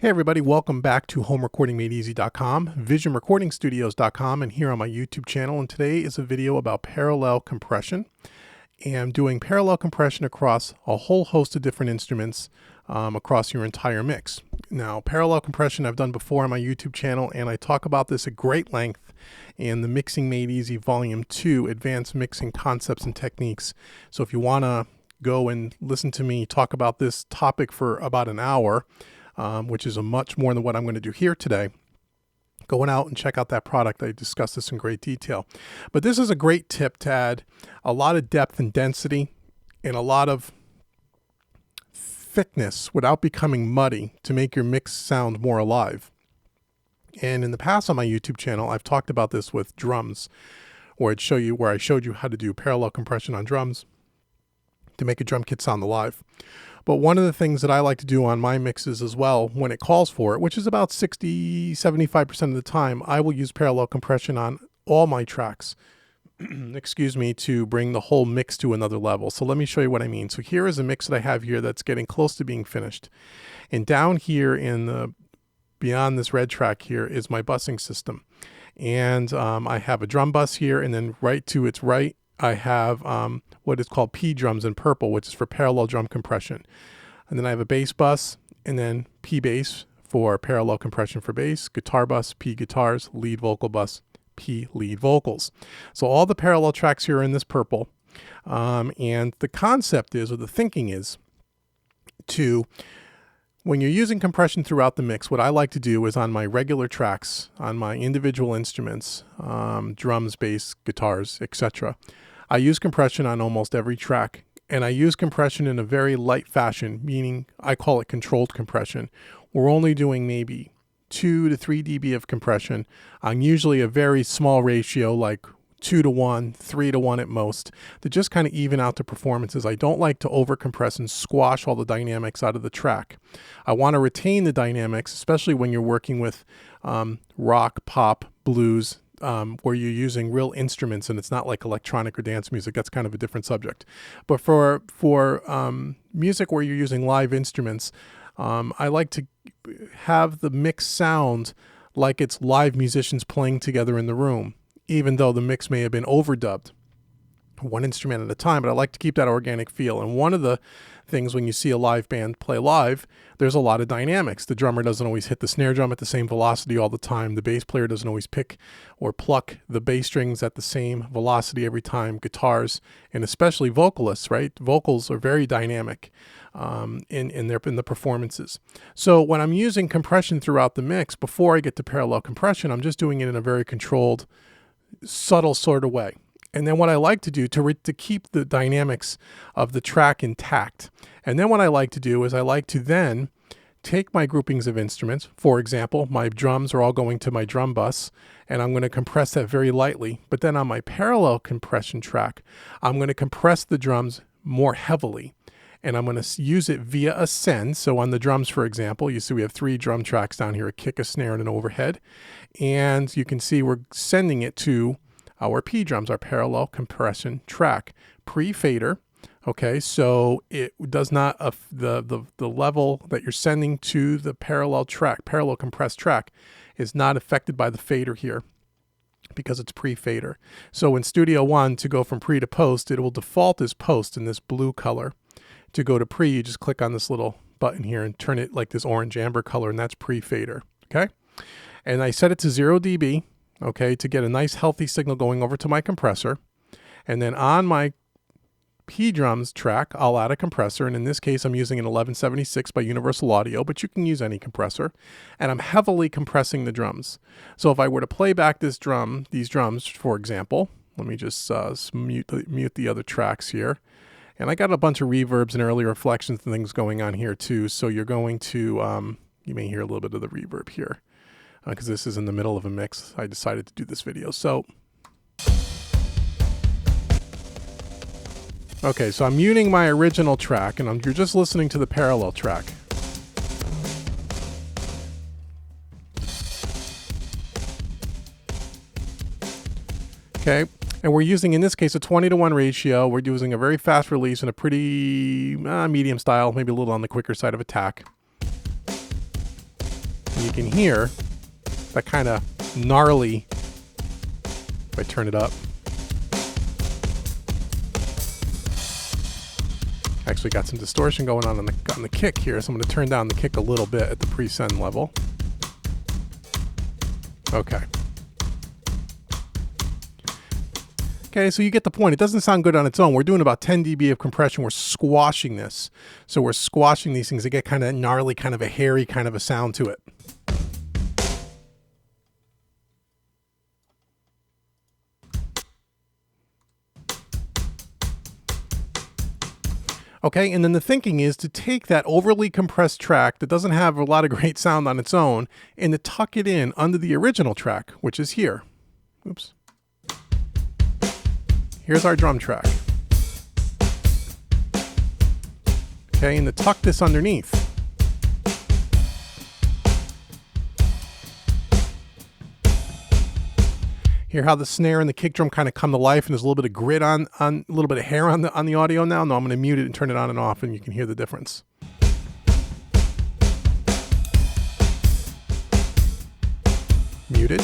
Hey everybody, welcome back to HomeRecordingMadeEasy.com, VisionRecordingStudios.com, and here on my YouTube channel. And today is a video about parallel compression. And I'm doing parallel compression across a whole host of different instruments across your entire mix. Now, parallel compression I've done before on my YouTube channel, and I talk about this at great length in the Mixing Made Easy Volume 2, Advanced Mixing Concepts and Techniques. So if you want to go and listen to me talk about this topic for about an hour, which is a much more than what I'm going to do here today, going out and check out that product. I discuss this in great detail. But this is a great tip to add a lot of depth and density and a lot of thickness without becoming muddy to make your mix sound more alive. And in the past on my YouTube channel, I've talked about this with drums, where I showed you how to do parallel compression on drums to make a drum kit sound alive. But one of the things that I like to do on my mixes as well, when it calls for it, which is about 60-75% of the time, I will use parallel compression on all my tracks, excuse me, to bring the whole mix to another level. So let me show you what I mean. So here is a mix that I have here that's getting close to being finished. And down here in the, beyond this red track here is my bussing system. And I have a drum bus here, and then right to its right, I have what is called P drums in purple, which is for parallel drum compression. And then I have a bass bus, and then P bass for parallel compression for bass, guitar bus, P guitars, lead vocal bus, P lead vocals. So all the parallel tracks here are in this purple. And the concept is, or the thinking is, when you're using compression throughout the mix, what I like to do is on my regular tracks, on my individual instruments, drums, bass, guitars, etc., I use compression on almost every track, and I use compression in a very light fashion, meaning I call it controlled compression. We're only doing maybe 2 to 3 dB of compression on usually a very small ratio, like 2 to 1, 3 to 1 at most, to just kind of even out the performances. I don't like to overcompress and squash all the dynamics out of the track. I want to retain the dynamics, especially when you're working with rock, pop, blues, where you're using real instruments and it's not like electronic or dance music. That's kind of a different subject. But for music where you're using live instruments, I like to have the mix sound like it's live musicians playing together in the room, even though the mix may have been overdubbed one instrument at a time, but I like to keep that organic feel. And one of the things when you see a live band play live, there's a lot of dynamics. The drummer doesn't always hit the snare drum at the same velocity all the time. The bass player doesn't always pick or pluck the bass strings at the same velocity every time. Guitars, and especially vocalists, right? Vocals are very dynamic in the performances. So when I'm using compression throughout the mix, before I get to parallel compression, I'm just doing it in a very controlled, subtle sort of way. And then what I like to do to keep the dynamics of the track intact. And then what I like to do is I like to then take my groupings of instruments. For example, my drums are all going to my drum bus, and I'm going to compress that very lightly. But then on my parallel compression track, I'm going to compress the drums more heavily. And I'm going to use it via a send. So on the drums, for example, you see we have 3 drum tracks down here, a kick, a snare, and an overhead. And you can see we're sending it to our P drums, our parallel compression track, pre-fader. Okay, so it does not, the level that you're sending to the parallel track, parallel compressed track, is not affected by the fader here because it's pre-fader. So in Studio One, to go from pre to post, it will default as post in this blue color. To go to pre, you just click on this little button here and turn it like this orange amber color, and that's pre-fader, okay? And I set it to 0 dB, okay, to get a nice healthy signal going over to my compressor. And then on my P drums track, I'll add a compressor, and in this case I'm using an 1176 by Universal Audio, but you can use any compressor. And I'm heavily compressing the drums. So if I were to play back these drums, for example, let me just mute the other tracks here. And I got a bunch of reverbs and early reflections and things going on here too. So you're going to, you may hear a little bit of the reverb here because this is in the middle of a mix. I decided to do this video. So, okay, so I'm muting my original track and you're just listening to the parallel track. Okay. And we're using, in this case, a 20-to-1 ratio. We're using a very fast release and a pretty medium style, maybe a little on the quicker side of attack. You can hear that kind of gnarly, if I turn it up. Actually got some distortion going on the kick here, so I'm going to turn down the kick a little bit at the pre-send level. Okay. Okay, so you get the point. It doesn't sound good on its own. We're doing about 10 dB of compression. We're squashing this. So we're squashing these things to get kind of gnarly, kind of a hairy kind of a sound to it. Okay, and then the thinking is to take that overly compressed track that doesn't have a lot of great sound on its own and to tuck it in under the original track, which is here. Oops. Here's our drum track. Okay, and to tuck this underneath. Hear how the snare and the kick drum kind of come to life, and there's a little bit of grit on a little bit of hair on the audio now. No, I'm going to mute it and turn it on and off, and you can hear the difference. Muted.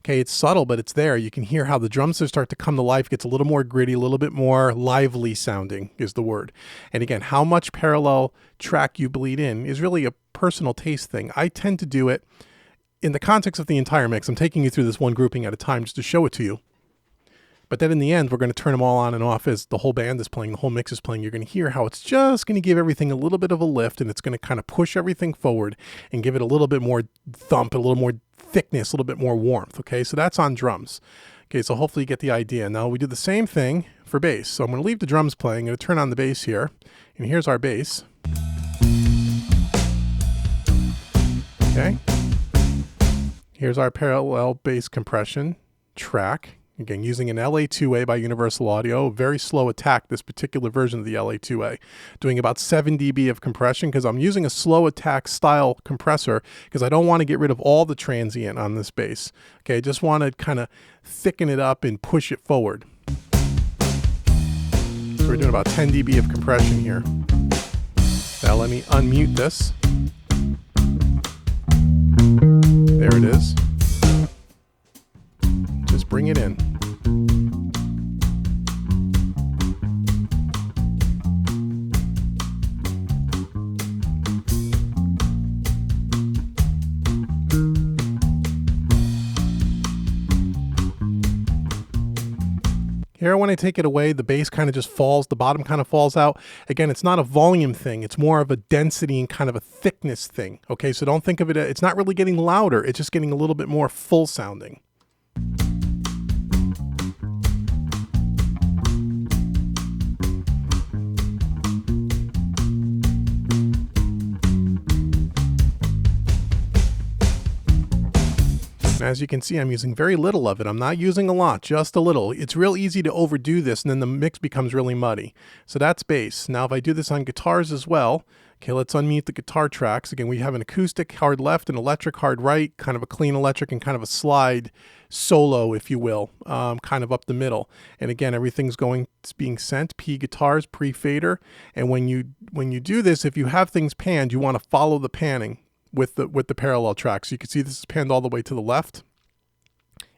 Okay, it's subtle, but it's there. You can hear how the drums start to come to life, gets a little more gritty, a little bit more lively sounding is the word. And again, how much parallel track you bleed in is really a personal taste thing. I tend to do it in the context of the entire mix. I'm taking you through this one grouping at a time just to show it to you. But then in the end, we're going to turn them all on and off as the whole band is playing, the whole mix is playing. You're going to hear how it's just going to give everything a little bit of a lift, and it's going to kind of push everything forward and give it a little bit more thump, a little more thickness, a little bit more warmth. Okay, so that's on drums. Okay, so hopefully you get the idea. Now we do the same thing for bass. So I'm going to leave the drums playing. I'm going to turn on the bass here, and here's our bass. Okay, here's our parallel bass compression track. Again, using an LA2A by Universal Audio, very slow attack, this particular version of the LA2A. Doing about 7 dB of compression because I'm using a slow attack style compressor because I don't want to get rid of all the transient on this bass. Okay, I just want to kind of thicken it up and push it forward. So we're doing about 10 dB of compression here. Now let me unmute this. There it is. Just bring it in. Here, when I take it away, the bass kind of just falls, the bottom kind of falls out. Again, it's not a volume thing. It's more of a density and kind of a thickness thing. Okay, so don't think of it, it's not really getting louder. It's just getting a little bit more full sounding. And as you can see, I'm using very little of it. I'm not using a lot, just a little. It's real easy to overdo this, and then the mix becomes really muddy. So that's bass. Now if I do this on guitars as well, okay, let's unmute the guitar tracks. Again, we have an acoustic hard left, an electric hard right, kind of a clean electric, and kind of a slide solo, if you will, kind of up the middle. And again, everything's being sent, P guitars, pre-fader. And when you do this, if you have things panned, you want to follow the panning with the parallel track. So you can see this is panned all the way to the left,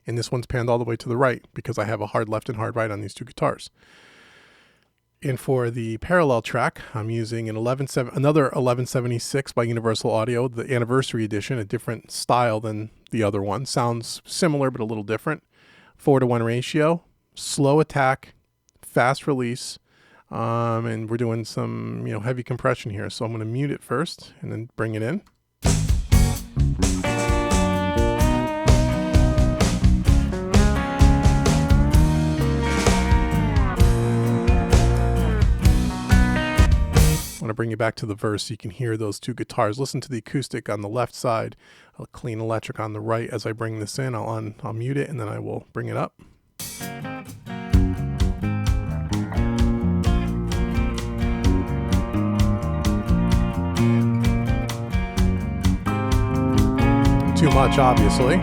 and this one's panned all the way to the right because I have a hard left and hard right on these two guitars. And for the parallel track, I'm using another 1176 by Universal Audio, the anniversary edition, a different style than the other one. Sounds similar but a little different. 4:1 ratio, slow attack, fast release, and we're doing some heavy compression here. So I'm going to mute it first and then bring it in. I want to bring you back to the verse so you can hear those two guitars. Listen to the acoustic on the left side, a clean electric on the right. As I bring this in, I'll mute it and then I will bring it up. Too much, obviously.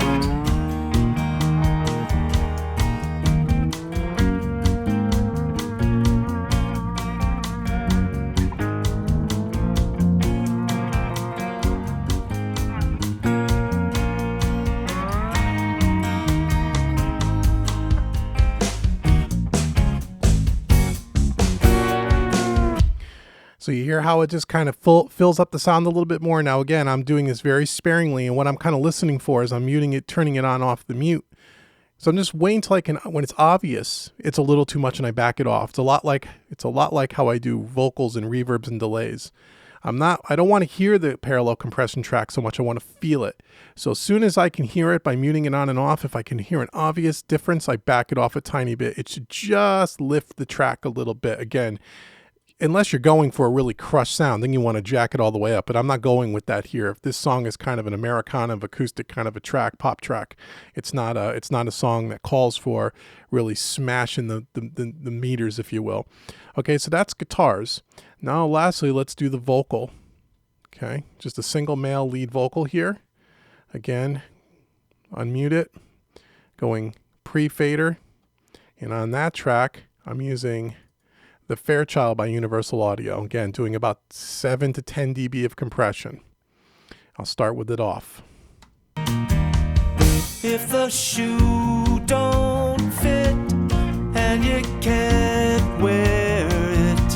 So you hear how it just kind of fills up the sound a little bit more. Now, again, I'm doing this very sparingly, and what I'm kind of listening for is I'm muting it, turning it on off the mute. So I'm just waiting till I can, when it's obvious, it's a little too much and I back it off. It's a lot like how I do vocals and reverbs and delays. I don't want to hear the parallel compression track so much. I want to feel it. So as soon as I can hear it by muting it on and off, if I can hear an obvious difference, I back it off a tiny bit. It should just lift the track a little bit. Again, unless you're going for a really crushed sound, then you want to jack it all the way up. But I'm not going with that here. If this song is kind of an Americana of acoustic kind of a track, pop track, it's not a song that calls for really smashing the meters, if you will. Okay, so that's guitars. Now, lastly, let's do the vocal. Okay, just a single male lead vocal here. Again, unmute it, going pre-fader. And on that track, I'm using the Fairchild by Universal Audio. Again, doing about 7 to 10 dB of compression. I'll start with it off. If the shoe don't fit and you can't wear it,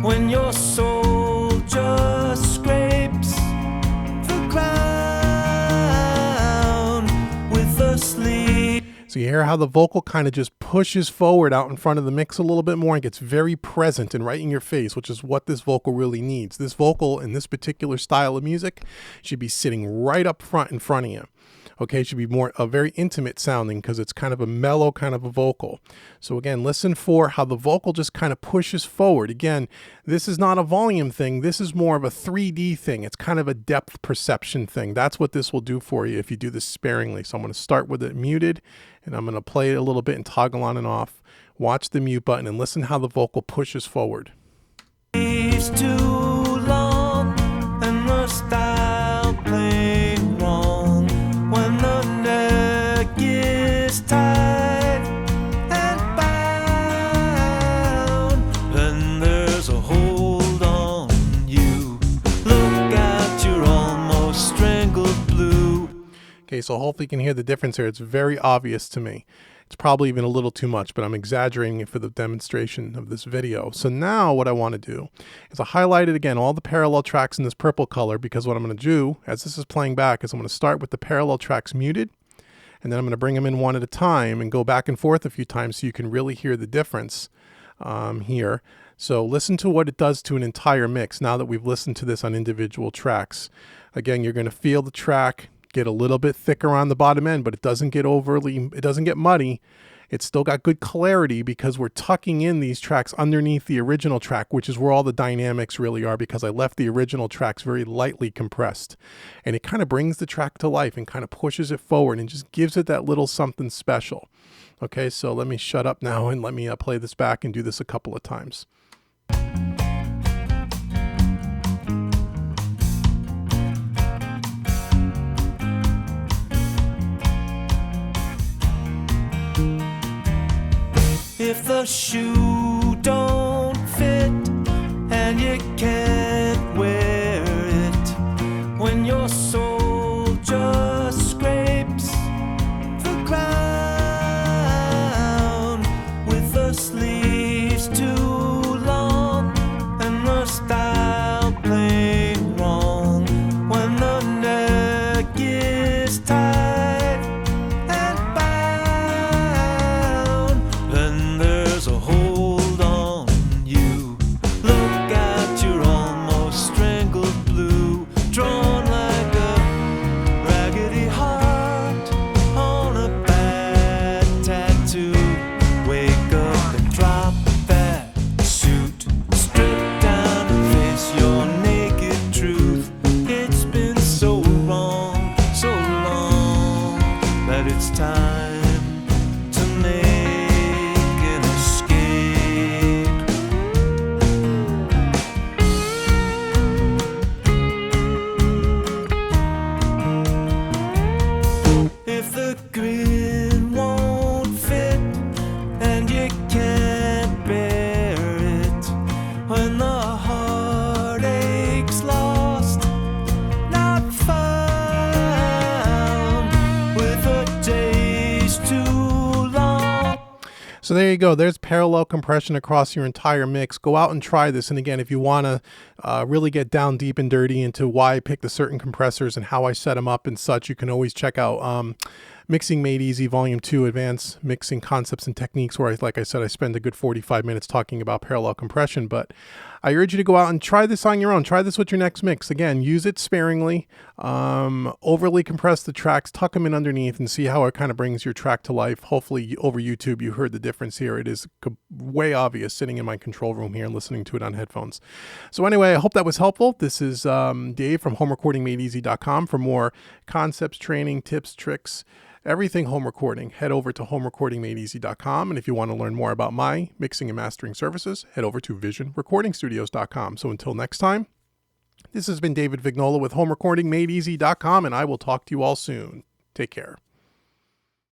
when your soul just scrapes the ground with a sleeve. So you hear how the vocal kind of just pushes forward out in front of the mix a little bit more and gets very present and right in your face, which is what this vocal really needs. This vocal in this particular style of music should be sitting right up front in front of you. Okay, it should be more very intimate sounding because it's kind of a mellow kind of a vocal. So again, listen for how the vocal just kind of pushes forward. Again, this is not a volume thing. This is more of a 3D thing. It's kind of a depth perception thing. That's what this will do for you if you do this sparingly. So I'm going to start with it muted, and I'm going to play it a little bit and toggle on and off. Watch the mute button and listen how the vocal pushes forward. It's too long and the style playing wrong. When the neck is tight and bound, then there's a hold on you. Look out, you're almost strangled blue. Okay, so hopefully you can hear the difference here. It's very obvious to me. It's probably even a little too much, but I'm exaggerating it for the demonstration of this video. So now what I want to do is I highlighted again all the parallel tracks in this purple color, because what I'm going to do as this is playing back is I'm going to start with the parallel tracks muted, and then I'm going to bring them in one at a time and go back and forth a few times so you can really hear the difference here. So listen to what it does to an entire mix now that we've listened to this on individual tracks. Again, you're going to feel the track get a little bit thicker on the bottom end, but it doesn't get muddy. It's still got good clarity because we're tucking in these tracks underneath the original track, which is where all the dynamics really are, because I left the original tracks very lightly compressed. And it kind of brings the track to life and kind of pushes it forward and just gives it that little something special. Okay, so let me shut up now and let me play this back and do this a couple of times. If the shoe don't fit and you can't wear it, when your soul just scrapes the ground with the sleeves too long and the style playing wrong, when the neck is tight a hold on you. Look out, you're almost strangled blue, drawn like a raggedy heart on a bad tattoo. Wake up and drop that suit, strip down and face your naked truth. It's been so wrong, so long, that it's time to make So there you go. There's parallel compression across your entire mix. Go out and try this. And again, if you want to really get down deep and dirty into why I picked the certain compressors and how I set them up and such, you can always check out Mixing Made Easy Volume 2, Advanced Mixing Concepts and Techniques, where, like I said, I spend a good 45 minutes talking about parallel compression. But I urge you to go out and try this on your own. Try this with your next mix. Again, use it sparingly. Overly compress the tracks, tuck them in underneath, and see how it kind of brings your track to life. Hopefully over YouTube you heard the difference here. It is way obvious sitting in my control room here and listening to it on headphones. So anyway, I hope that was helpful. This is Dave from homerecordingmadeeasy.com. For more concepts, training, tips, tricks, everything home recording, head over to homerecordingmadeeasy.com. And if you want to learn more about my mixing and mastering services, head over to visionrecordingstudios.com. So until next time, this has been David Vignola with homerecordingmadeeasy.com, and I will talk to you all soon. Take care.